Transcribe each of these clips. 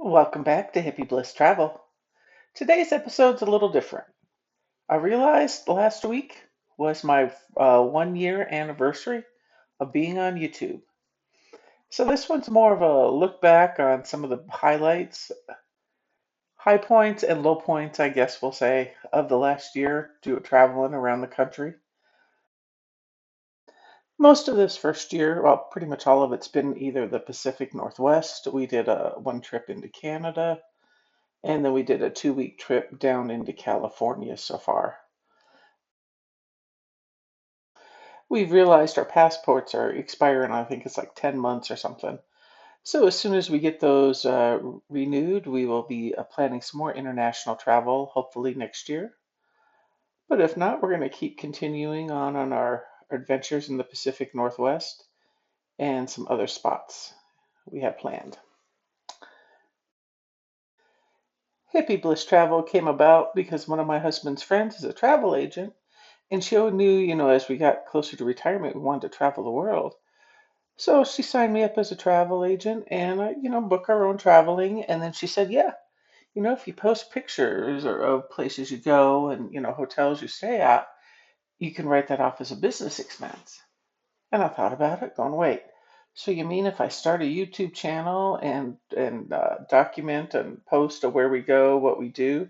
Welcome back to Hippie Bliss Travel. Today's episode's a little different. I realized last week was my 1 year anniversary of being on YouTube. So this one's more of a look back on some of the highlights, high points and low points, I guess we'll say, of the last year traveling around the country. Most of this first year, well, pretty much all of it's been either the Pacific Northwest. We did one trip into Canada, and then we did a 2 week trip down into California so far. We've realized our passports are expiring, I think it's like 10 months or something. So as soon as we get those renewed, we will be planning some more international travel, hopefully next year. But if not, we're going to keep continuing on our adventures in the Pacific Northwest and some other spots we have planned. Hippie Bliss Travel came about because one of my husband's friends is a travel agent, and she knew, as we got closer to retirement, we wanted to travel the world. So she signed me up as a travel agent and book our own traveling. And then she said, yeah, if you post pictures or of places you go and, hotels you stay at, you can write that off as a business expense. And I thought about it going, wait, so you mean if I start a YouTube channel and document and post of where we go, what we do,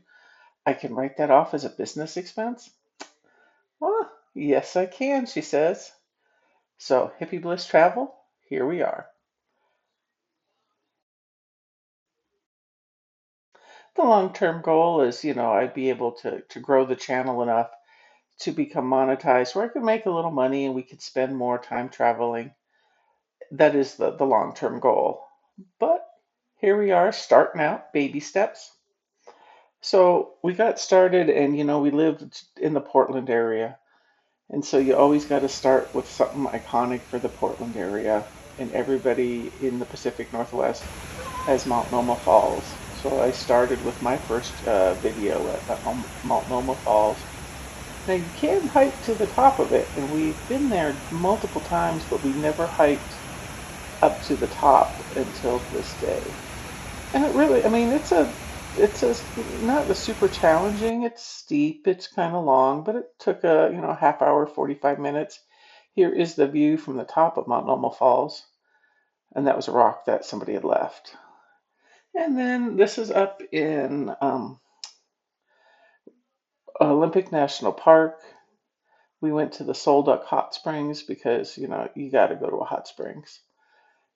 I can write that off as a business expense? Well, yes, I can, she says. So Hippie Bliss Travel, here we are. The long-term goal is, I'd be able to grow the channel enough to become monetized where I could make a little money and we could spend more time traveling. That is the long-term goal. But here we are starting out, baby steps. So we got started and, we lived in the Portland area. And so you always got to start with something iconic for the Portland area. And everybody in the Pacific Northwest has Multnomah Falls. So I started with my first video at Multnomah Falls. Now you can hike to the top of it, and we've been there multiple times, but we never hiked up to the top until this day. And it really, I mean, it's a not a super challenging. It's steep, it's kind of long, but it took a half hour, 45 minutes. Here is the view from the top of Multnomah Falls, and that was a rock that somebody had left. And then this is up in Olympic National Park. We went to the Solduck Hot Springs because you got to go to a hot springs,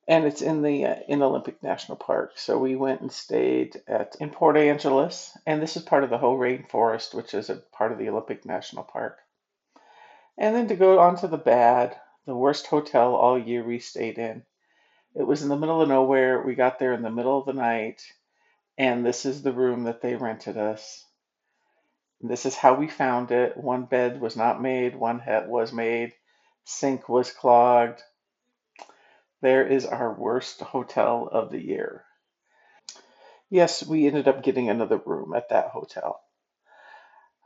and it's in the in Olympic National Park. So we went and stayed at in Port Angeles, and this is part of the whole rainforest, which is a part of the Olympic National Park. And then to go on to the bad, the worst hotel all year we stayed in. It was in the middle of nowhere. We got there in the middle of the night, and this is the room that they rented us. This is how we found it. One bed was not made, one head was made, sink was clogged. There is our worst hotel of the year. Yes, we ended up getting another room at that hotel.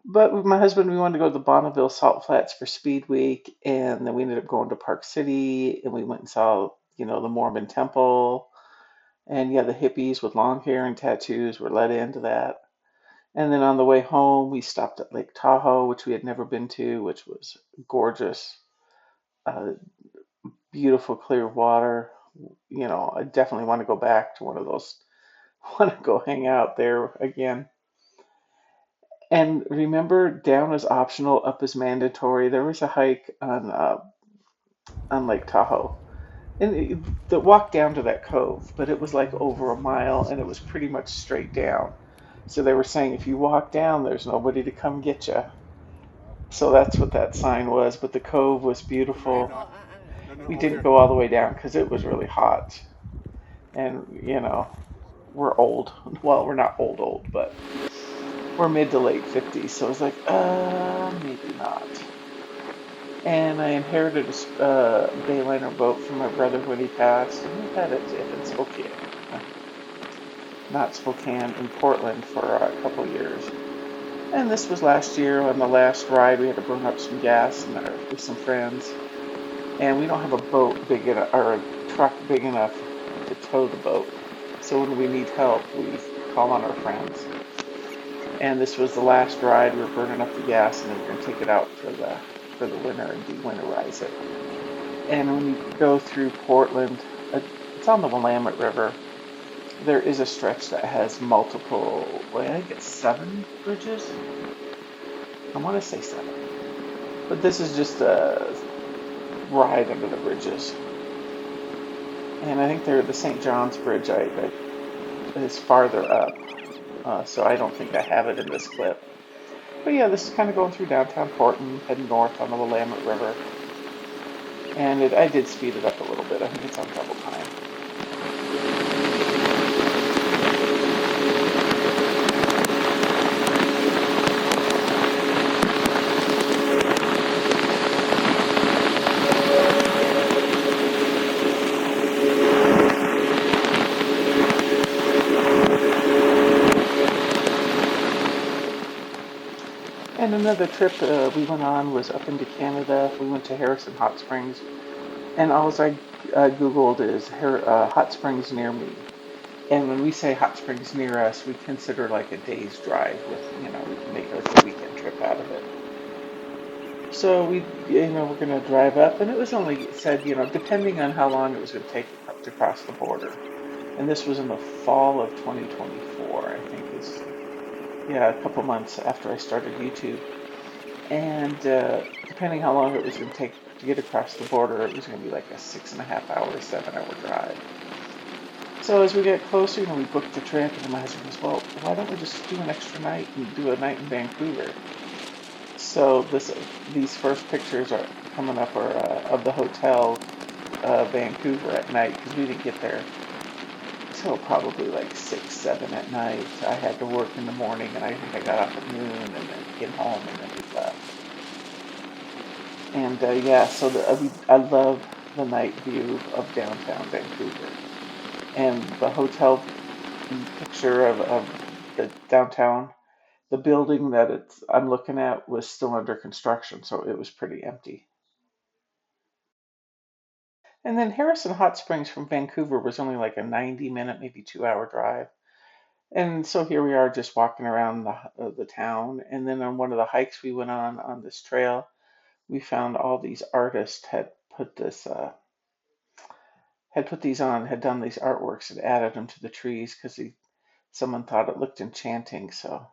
But with my husband, we wanted to go to the Bonneville Salt Flats for Speed Week, and then we ended up going to Park City, and we went and saw, the Mormon Temple, and yeah, the hippies with long hair and tattoos were let into that. And then on the way home, we stopped at Lake Tahoe, which we had never been to, which was gorgeous, uh, beautiful clear water. I definitely want to go back to one of those. Want to go hang out there again. And remember, down is optional, up is mandatory. There was a hike on Lake Tahoe, and the walk down to that cove, but it was like over a mile, and it was pretty much straight down. So they were saying if you walk down, there's nobody to come get you. So that's what that sign was. But the cove was beautiful. We didn't go all the way down because it was really hot, and we're old. Well, we're not old, but we're mid to late 50s. So I was like, maybe not. And I inherited a Bayliner boat from my brother when he passed, and we had it in Spokane, not Spokane, in Portland for a couple years. And this was last year on the last ride. We had to burn up some gas with some friends, and we don't have a boat big enough or a truck big enough to tow the boat. So when we need help, we call on our friends. And this was the last ride. We were burning up the gas, and then we're going to take it out for the winter and de-winterize it. And when you go through Portland, it's on the Willamette River. There is a stretch that has multiple, well, I think it's 7 bridges. I want to say 7. But this is just a ride under the bridges. And I think the St. John's Bridge is farther up. So I don't think I have it in this clip. But yeah, this is kind of going through downtown Portland, heading north on the Willamette River. And I did speed it up a little bit. I think it's on double time. And another trip we went on was up into Canada. We went to Harrison Hot Springs. And all I Googled is hot springs near me. And when we say hot springs near us, we consider like a day's drive we can make like a weekend trip out of it. So we're going to drive up, and it was only said, depending on how long it was going to take to cross the border. And this was in the fall of 2024, I think a couple months after I started YouTube. And depending how long it was going to take to get across the border, it was going to be like a 6.5-hour, 7-hour drive. So as we get closer, we booked the trip, and my husband goes, well, why don't we just do an extra night and do a night in Vancouver? So these first pictures are coming up are of the hotel Vancouver at night, because we didn't get there till probably like 6, 7 at night. I had to work in the morning, and I think I got off at noon, and then came home, and then we left. And I love the night view of downtown Vancouver. And the hotel picture of the downtown, the building that I'm looking at was still under construction, so it was pretty empty. And then Harrison Hot Springs from Vancouver was only like a 90-minute, maybe 2-hour drive. And so here we are just walking around the town. And then on one of the hikes we went on this trail, we found all these artists had done these artworks and added them to the trees because someone thought it looked enchanting. So,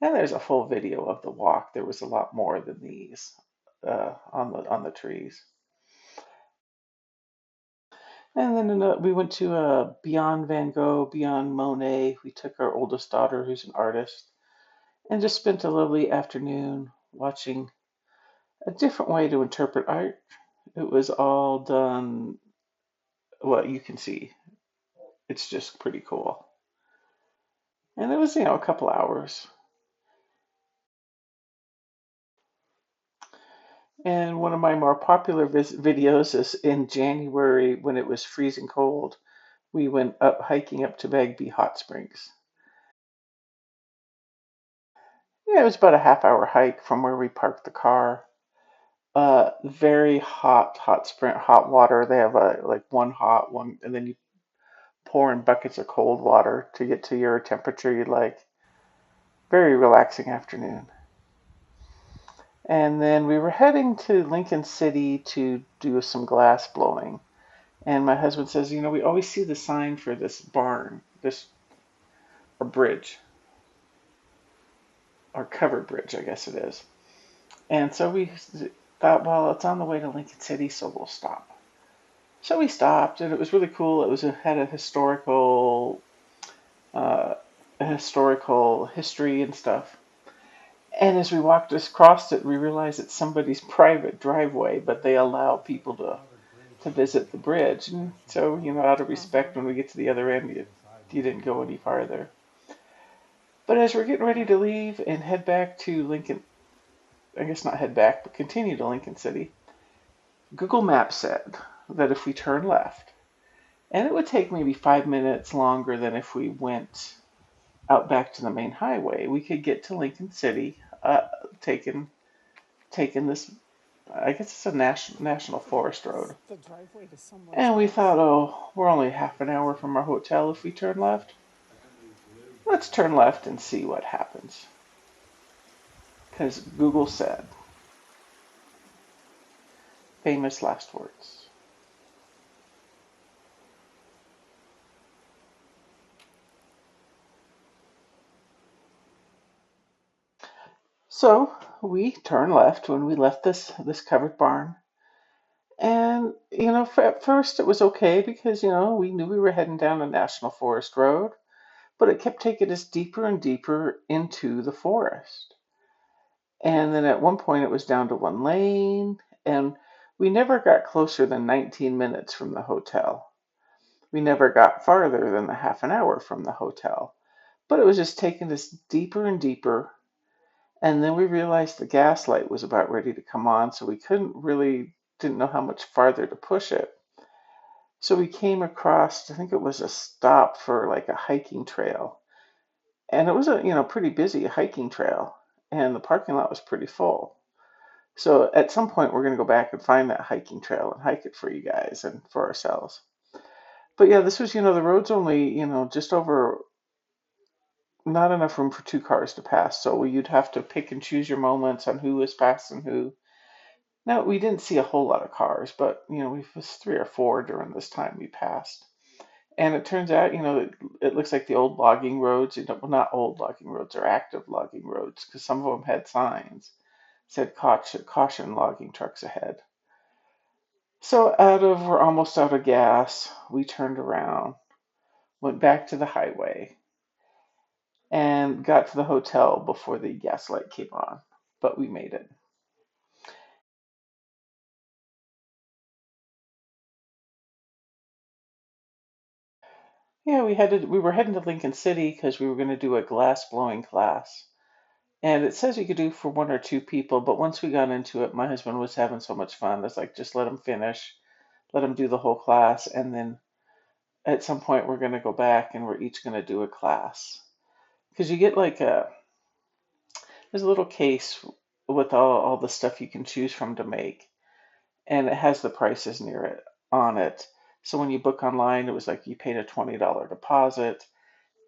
and there's a full video of the walk. There was a lot more than these on the trees. And then we went to Beyond Van Gogh, Beyond Monet. We took our oldest daughter, who's an artist, and just spent a lovely afternoon watching a different way to interpret art. It was all done, well, you can see. It's just pretty cool. And it was, a couple hours. And one of my more popular videos is in January when it was freezing cold. We went up hiking up to Bagby Hot Springs. Yeah, it was about a half-hour hike from where we parked the car. Very hot spring, hot water. They have like one hot one, and then you pour in buckets of cold water to get to your temperature you'd like. Very relaxing afternoon. And then we were heading to Lincoln City to do some glass blowing. And my husband says, we always see the sign for this barn, this or bridge, or covered bridge, I guess it is. And so we thought, well, it's on the way to Lincoln City, so we'll stop. So we stopped, and it was really cool. It had uh, a historical history and stuff. And as we walked across it, we realized it's somebody's private driveway, but they allow people to visit the bridge. And so, out of respect, when we get to the other end, you didn't go any farther. But as we're getting ready to leave and head back to Lincoln, I guess not head back, but continue to Lincoln City, Google Maps said that if we turn left, and it would take maybe 5 minutes longer than if we went out back to the main highway, we could get to Lincoln City, taking this I guess it's a national forest road. And we thought, oh, we're only half an hour from our hotel if we turn left. Let's turn left and see what happens. Because Google said, famous last words. So we turned left when we left this covered barn. And, at first it was okay because, we knew we were heading down a national forest road, but it kept taking us deeper and deeper into the forest. And then at one point it was down to one lane, and we never got closer than 19 minutes from the hotel. We never got farther than the half an hour from the hotel, but it was just taking us deeper and deeper. And then we realized the gas light was about ready to come on, so we didn't know how much farther to push it. So we came across, I think it was a stop for like a hiking trail. And it was a, pretty busy hiking trail, and the parking lot was pretty full. So at some point we're going to go back and find that hiking trail and hike it for you guys and for ourselves. But yeah, this was, the road's only, just over, not enough room for two cars to pass. So you'd have to pick and choose your moments on who was passing who. Now, we didn't see a whole lot of cars, but, it was three or four during this time we passed. And it turns out, it looks like the old logging roads, well, not old logging roads, or active logging roads, because some of them had signs said caution logging trucks ahead. So we're almost out of gas. We turned around, went back to the highway, and got to the hotel before the gas light came on. But we made it. Yeah, we were heading to Lincoln City because we were going to do a glass blowing class. And it says you could do for one or two people, but once we got into it, my husband was having so much fun. It's like, just let him finish, let him do the whole class, and then at some point we're going to go back and we're each going to do a class. Because you get there's a little case with all the stuff you can choose from to make, and it has the prices near it on it. So when you book online, it was like you paid a $20 deposit,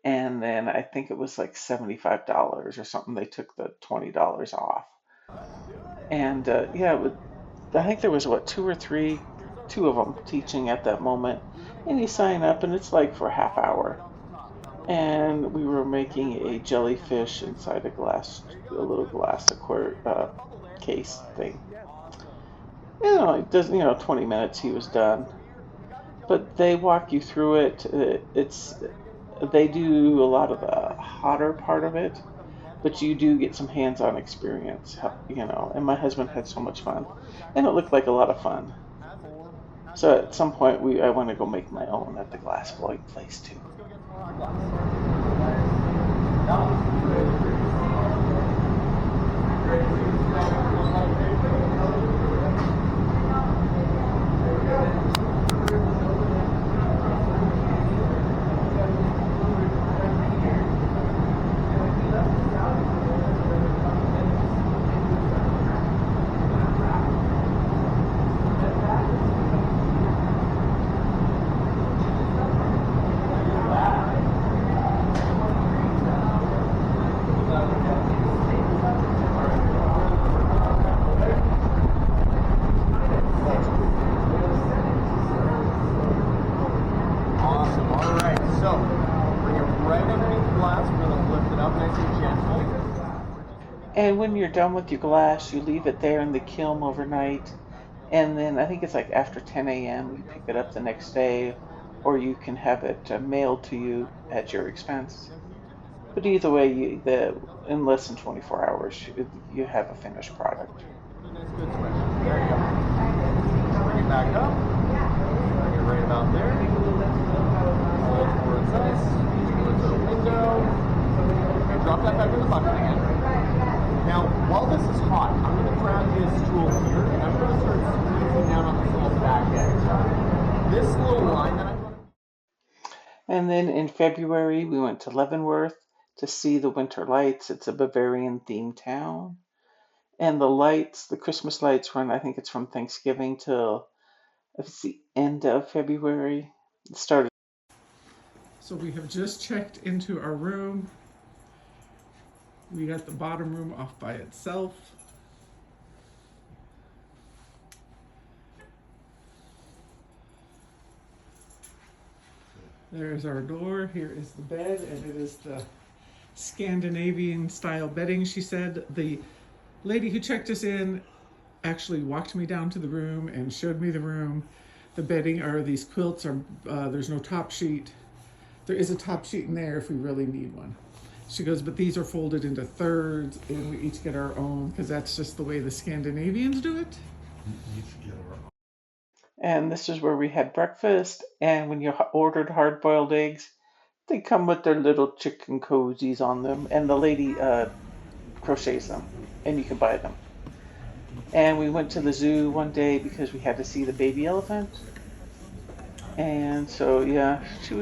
and then I think it was like $75 or something. They took the $20 off. And yeah, I think there was what, two of them teaching at that moment. And you sign up, and it's like for a half hour. And we were making a jellyfish inside a little glass case thing. It does, 20 minutes he was done. But they walk you through it. They do a lot of the hotter part of it, but you do get some hands-on experience, and my husband had so much fun, and it looked like a lot of fun. So at some point I want to go make my own at the glass blowing place too. And when you're done with your glass, you leave it there in the kiln overnight. And then I think it's like after 10 a.m., you pick it up the next day, or you can have it mailed to you at your expense. But either way, in less than 24 hours, you have a finished product. There you go. Bring it back up. Bring it right about there. Hold towards us. Towards the window. And drop that back in the bucket again. Now, while this is hot, I'm going to grab this tool here and I'm going to start squeezing down on this little back edge. This little line that I'm going to... And then in February, we went to Leavenworth to see the winter lights. It's a Bavarian themed town. And the lights, the Christmas lights run, I think it's from Thanksgiving till it's the end of February. It started. So we have just checked into our room. We got the bottom room off by itself. There's our door. Here is the bed, and it is the Scandinavian style bedding, she said. The lady who checked us in actually walked me down to the room and showed me the room. The bedding are these quilts are there's no top sheet. There is a top sheet in there if we really need one. She goes, but these are folded into thirds and we each get our own because that's just the way the Scandinavians do it. And this is where we had breakfast. And when you ordered hard-boiled eggs, they come with their little chicken cozies on them. And the lady crochets them, and you can buy them. And we went to the zoo one day because we had to see the baby elephant. And so, yeah, it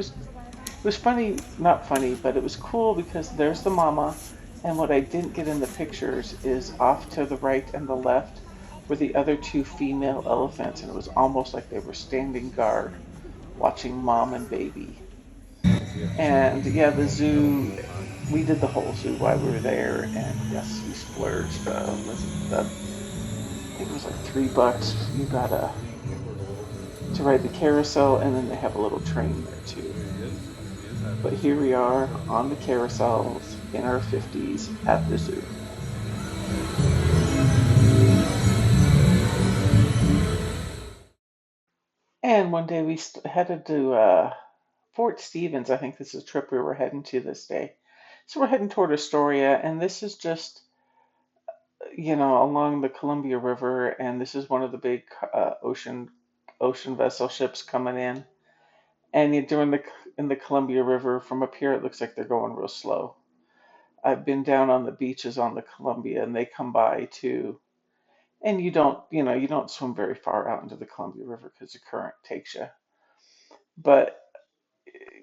was funny, not funny, but it was cool because there's the mama. And what I didn't get in the pictures is off to the right and the left were the other two female elephants. And it was almost like they were standing guard watching mom and baby. And yeah, the zoo, we did the whole zoo while we were there. And yes, we splurged. I think it was like $3. You got to ride the carousel, and then they have a little train there too. But here we are on the carousels in our 50s at the zoo. And one day we headed to Fort Stevens. I think this is a trip we were heading to this day. So we're heading toward Astoria, and this is just, along the Columbia River, and this is one of the big ocean vessel ships coming in. And during in the Columbia River, from up here, it looks like they're going real slow. I've been down on the beaches on the Columbia, and they come by too. And you don't swim very far out into the Columbia River because the current takes you. But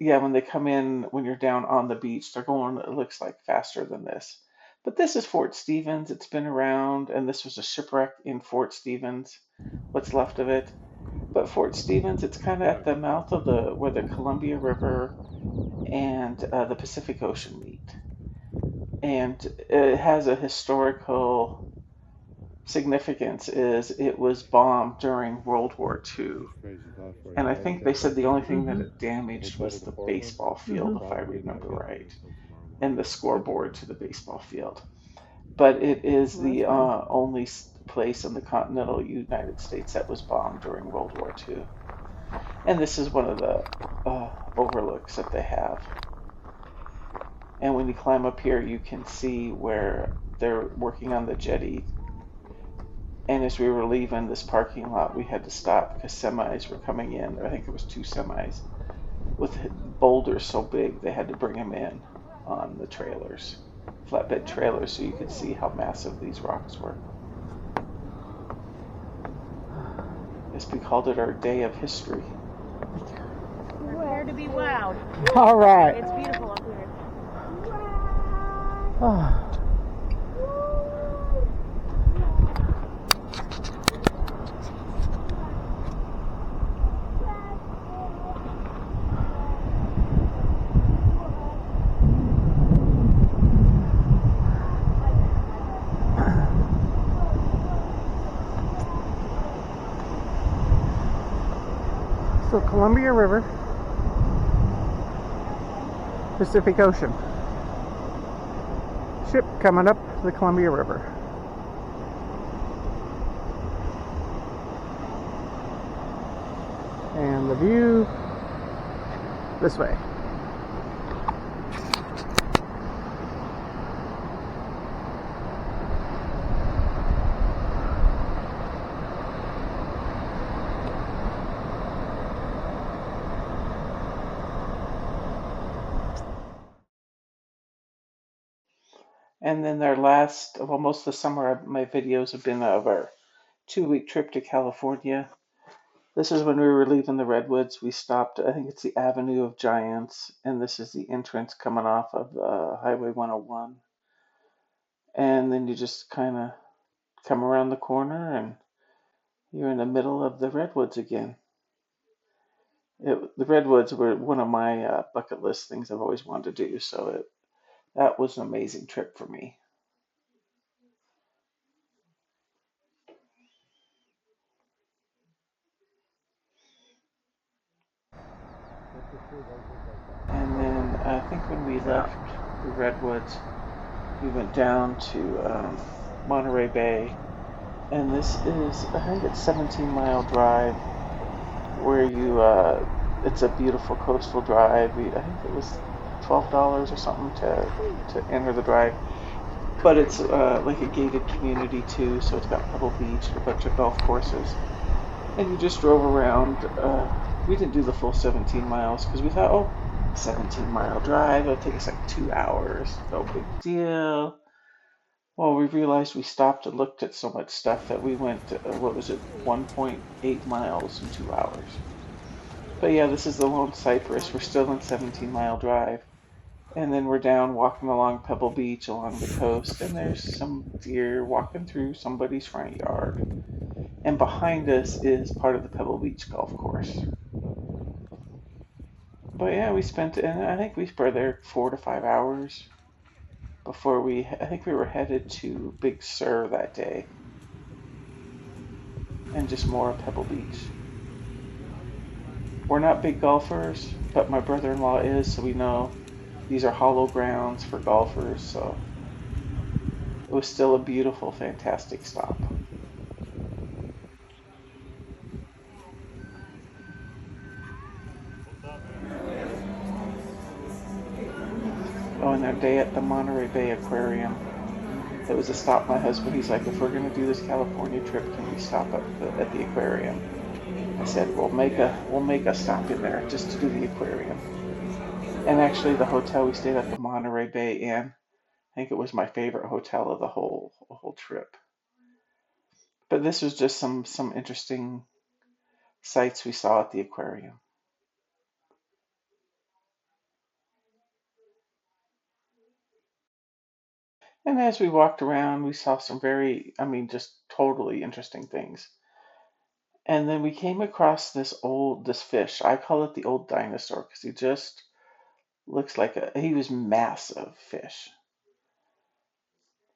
yeah, when they come in, when you're down on the beach, they're going, it looks like faster than this. But this is Fort Stevens. It's been around, and this was a shipwreck in Fort Stevens, what's left of it. But Fort Stevens, it's kind of at the mouth of where the Columbia River and the Pacific Ocean meet. And it has a historical significance is it was bombed during World War II. And I think they said the only thing that it damaged was the baseball field, if I remember right, and the scoreboard to the baseball field. But it is the only place in the continental United States that was bombed during World War II. And this is one of the overlooks that they have. And when you climb up here, you can see where they're working on the jetty. And as we were leaving this parking lot, we had to stop because semis were coming in. I think it was two semis with boulders so big they had to bring them in on the trailers, flatbed trailers, so you could see how massive these rocks were. Yes, we called it our day of history. Prepare to be wowed. All right. It's beautiful up here. Oh. So Columbia River, Pacific Ocean. Ship coming up the Columbia River. And the view this way. And then most of the summer, my videos have been of our 2-week trip to California. This is when we were leaving the Redwoods. We stopped, I think it's the Avenue of Giants, and this is the entrance coming off of Highway 101. And then you just kind of come around the corner and you're in the middle of the redwoods again. The redwoods were one of my bucket list things I've always wanted to do, so that was an amazing trip for me. And then I think when we left the redwoods, we went down to Monterey Bay, and this is, I think it's 17-mile drive where it's a beautiful coastal drive. I think it was $12 or something to enter the drive. But it's like a gated community too, so it's got Pebble Beach and a bunch of golf courses. And you just drove around. We didn't do the full 17 miles because we thought, oh, 17-mile drive, it'll take us like 2 hours. No big deal. Well, we realized we stopped and looked at so much stuff that we went, 1.8 miles in 2 hours. But yeah, this is the Lone Cypress. We're still in 17-mile drive. And then we're down walking along Pebble Beach along the coast, and there's some deer walking through somebody's front yard. And behind us is part of the Pebble Beach golf course. But yeah, and I think we were there 4 to 5 hours before I think we were headed to Big Sur that day. And just more Pebble Beach. We're not big golfers, but my brother-in-law is, so we know these are hollow grounds for golfers, so it was still a beautiful, fantastic stop. Oh, and that day at the Monterey Bay Aquarium, it was a stop. My husband, he's like, if we're going to do this California trip, can we stop at the aquarium? I said, we'll make a stop in there just to do the aquarium. And actually, the hotel we stayed at, the Monterey Bay Inn, I think it was my favorite hotel of the whole trip. But this was just some interesting sights we saw at the aquarium. And as we walked around, we saw some just totally interesting things. And then we came across this fish. I call it the old dinosaur because he just looks like he was massive fish.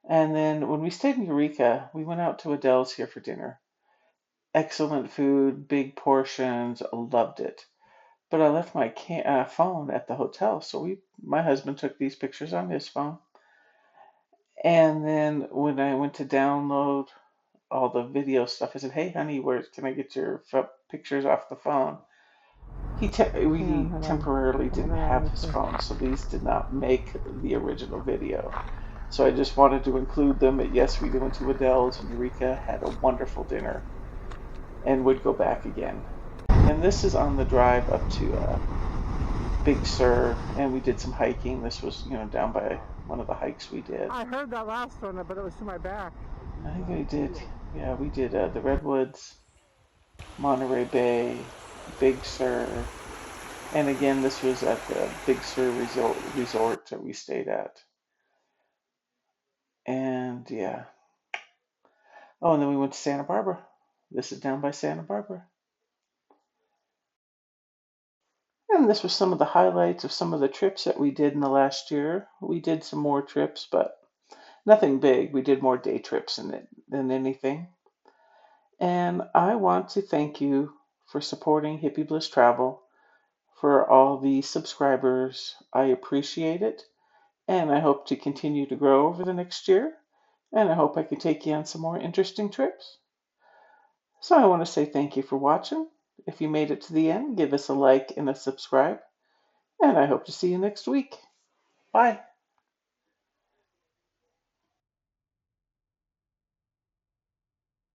And then when we stayed in Eureka, we went out to Adele's here for dinner. Excellent food, big portions, loved it. But I left my phone at the hotel, so my husband took these pictures on his phone. And then when I went to download all the video stuff, I said, "Hey, honey, where can I get your pictures off the phone?" We temporarily didn't have his phone, so these did not make the original video. So I just wanted to include them. Yes, we went to Adele's in Eureka, had a wonderful dinner, and would go back again. And this is on the drive up to Big Sur, and we did some hiking. This was, down by one of the hikes we did. I heard that last one, but it was to my back. I think we did the Redwoods, Monterey Bay, Big Sur, and again, this was at the Big Sur resort that we stayed at. And yeah. Oh, and then we went to Santa Barbara. This is down by Santa Barbara. And this was some of the highlights of some of the trips that we did in the last year. We did some more trips, but nothing big. We did more day trips than anything. And I want to thank you for supporting Hippie Bliss Travel, for all the subscribers. I appreciate it. And I hope to continue to grow over the next year. And I hope I can take you on some more interesting trips. So I want to say thank you for watching. If you made it to the end, give us a like and a subscribe. And I hope to see you next week. Bye.